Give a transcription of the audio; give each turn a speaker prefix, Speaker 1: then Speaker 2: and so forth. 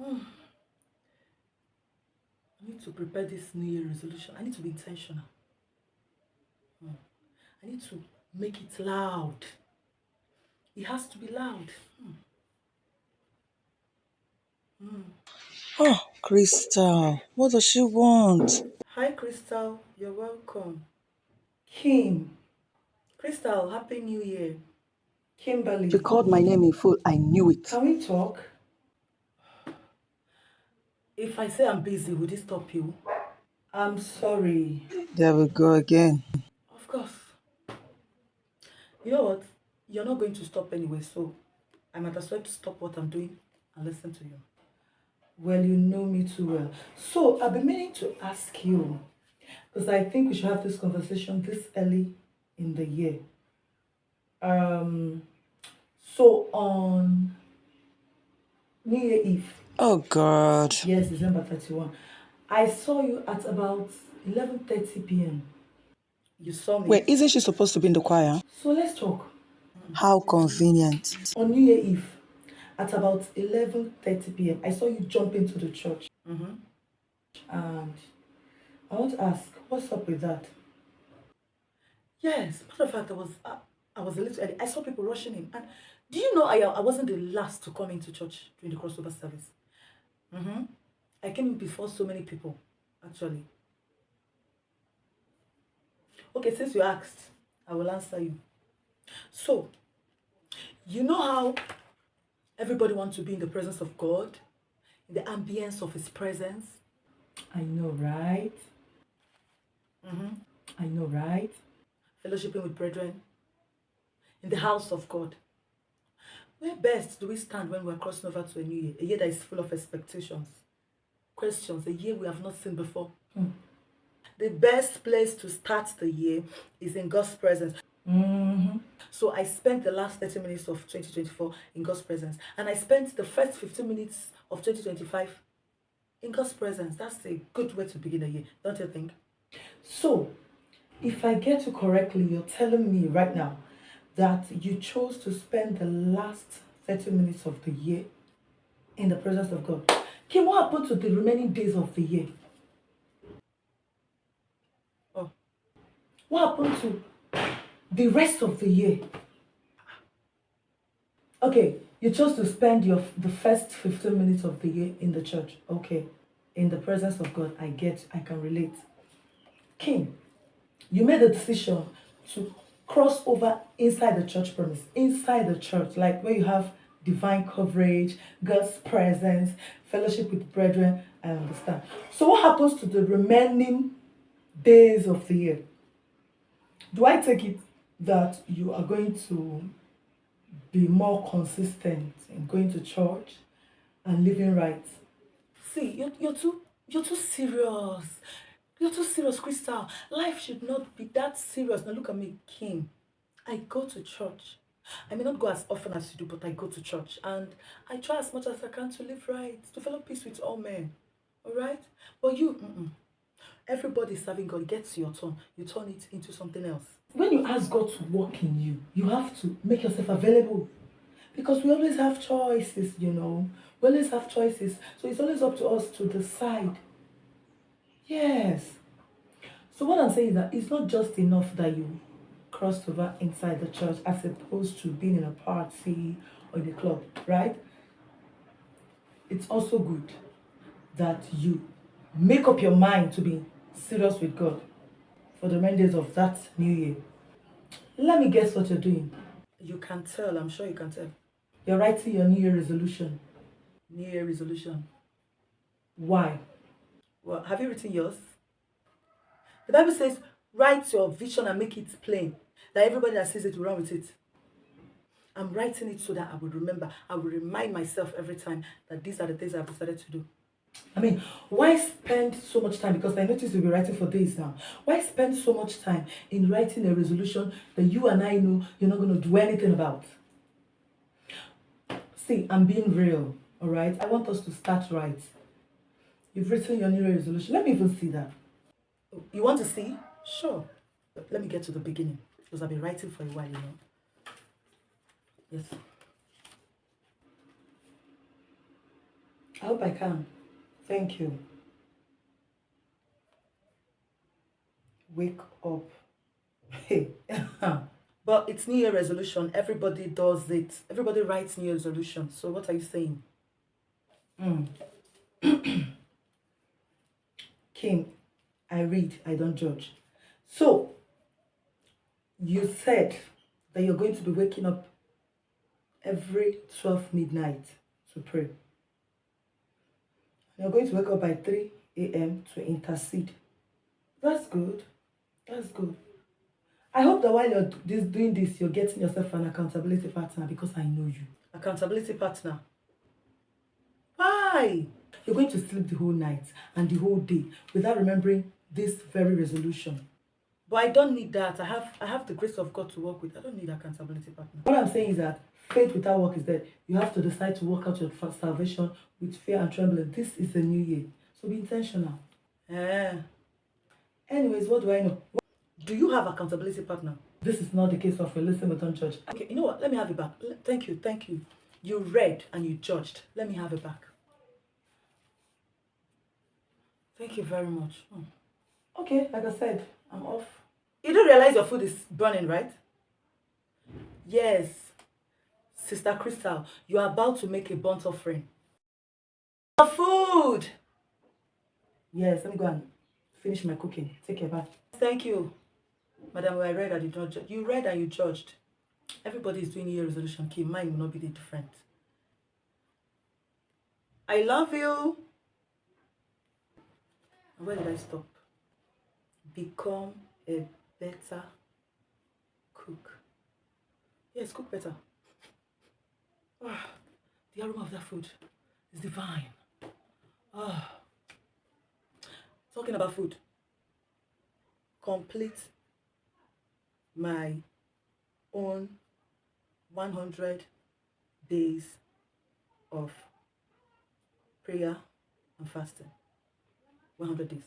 Speaker 1: Mm, I need to prepare this New Year resolution. I need to be intentional. Mm, I need to make it loud. It has to be loud. Mm.
Speaker 2: Oh, Crystal, what does she want?
Speaker 1: Hi, Crystal. You're welcome. Kim. Crystal, Happy New Year.
Speaker 2: She
Speaker 1: Kimberly,
Speaker 2: called my name in full. I knew it.
Speaker 1: can we talk? If I say I'm busy, would it stop you? I'm sorry.
Speaker 2: There we go again.
Speaker 1: Of course. You know what? You're not going to stop anyway, so I might as well stop what I'm doing and listen to you. Well, you know me too well. So I've been meaning to ask you, because I think we should have this conversation this early in the year. Um, so on New Year Eve,
Speaker 2: Oh, God.
Speaker 1: yes, December 31, I saw you at about 11:30 p.m. You saw
Speaker 2: Wait,
Speaker 1: me.
Speaker 2: isn't she supposed to be in the choir?
Speaker 1: So let's talk.
Speaker 2: How convenient.
Speaker 1: On New Year Eve, at about 11:30 p.m., I saw you jump into the church. And I want to ask, what's up with that? Yes, matter of fact, I was a little early. I saw people rushing in. And do you know I wasn't the last to come into church during the crossover service? Mm-hmm. I came in before so many people, actually. Okay, since you asked, I will answer you. So, you know how everybody wants to be in the presence of God, in the ambience of His presence? I know, right? Mm-hmm. I know, right? Fellowshipping with brethren in the house of God. Where best do we stand when we're crossing over to a year that is full of expectations, questions, a year we have not seen before? The best place to start the year is in God's presence. Mm-hmm. So I spent the last 30 minutes of 2024 in God's presence, and I spent the first 15 minutes of 2025 in God's presence. That's a good way to begin a year, don't you think? So, if I get you correctly, you're telling me right now that you chose to spend the last 30 minutes of the year in the presence of God. Kim, what happened to the remaining days of the year? Oh, what happened to the rest of the year? Okay, you chose to spend the first 15 minutes of the year in the church. Okay, in the presence of God. I can relate. Kim, you made a decision to cross over inside the church premise, inside the church, like where you have divine coverage, God's presence, fellowship with brethren. I understand. So, what happens to the remaining days of the year? Do I take it that you are going to be more consistent in going to church and living right? See, you're too serious. You're too serious, Crystal. Life should not be that serious. Now look at me, Kim. I go to church. I may not go as often as you do, but I go to church and I try as much as I can to live right, to follow peace with all men. All right? But you, everybody serving God gets your turn. You turn it into something else. When you ask God to work in you, you have to make yourself available because we always have choices, you know. We always have choices. So it's always up to us to decide. Yes. So what I'm saying is that it's not just enough that you crossed over inside the church as opposed to being in a party or in a club, right? It's also good that you make up your mind to be serious with God for the remaining days of that new year. Let me guess what you're doing. You can tell, I'm sure you can tell. You're writing your New Year resolution. New Year resolution. Why? Well, have you written yours? The Bible says, write your vision and make it plain, that everybody that sees it will run with it. I'm writing it so that I will remember. I will remind myself every time that these are the things I've decided to do. I mean, why spend so much time? Because I noticed you'll be writing for days now. Why spend so much time in writing a resolution that you and I know you're not going to do anything about? See, I'm being real, all right? I want us to start right. You've written your New Year resolution. Let me even see that. You want to see? Sure. Let me get to the beginning because I've been writing for a while, you know. Yes. I hope I can. Thank you. Wake up. Hey. But it's New Year resolution. Everybody does it. Everybody writes New Year resolution. So what are you saying? Mm. Kim, I read, I don't judge. So you said that you're going to be waking up every 12 midnight to pray. You're going to wake up by 3 a.m. to intercede. That's good. That's good. I hope that while you're doing this, you're getting yourself an accountability partner because I know you. Accountability partner. Why? You're going to sleep the whole night and the whole day without remembering this very resolution. But I don't need that. I have the grace of God to work with. I don't need accountability partner. What I'm saying is that faith without work is dead. You have to decide to work out your salvation with fear and trembling. This is the new year. So be intentional. Anyways, what do I know? Do you have accountability partner? This is not the case of listen but don't judge. Okay, you know what? Let me have it back. Thank you, thank you. You read and you judged. Let me have it back. Thank you very much. Okay, like I said, I'm off. You don't realize your food is burning, right? Yes. Sister Crystal, you are about to make a burnt offering. Your food! Yes, let me go and finish my cooking. Take care, bye. Thank you. Madam, I read and you don't judge. You read and you judged. Everybody is doing year resolution. Okay, mine will not be different. I love you. Where did I stop? Become a better cook. Yes, cook better. The aroma of that food is divine. Talking about food. Complete my own 100 days of prayer and fasting. 100 days.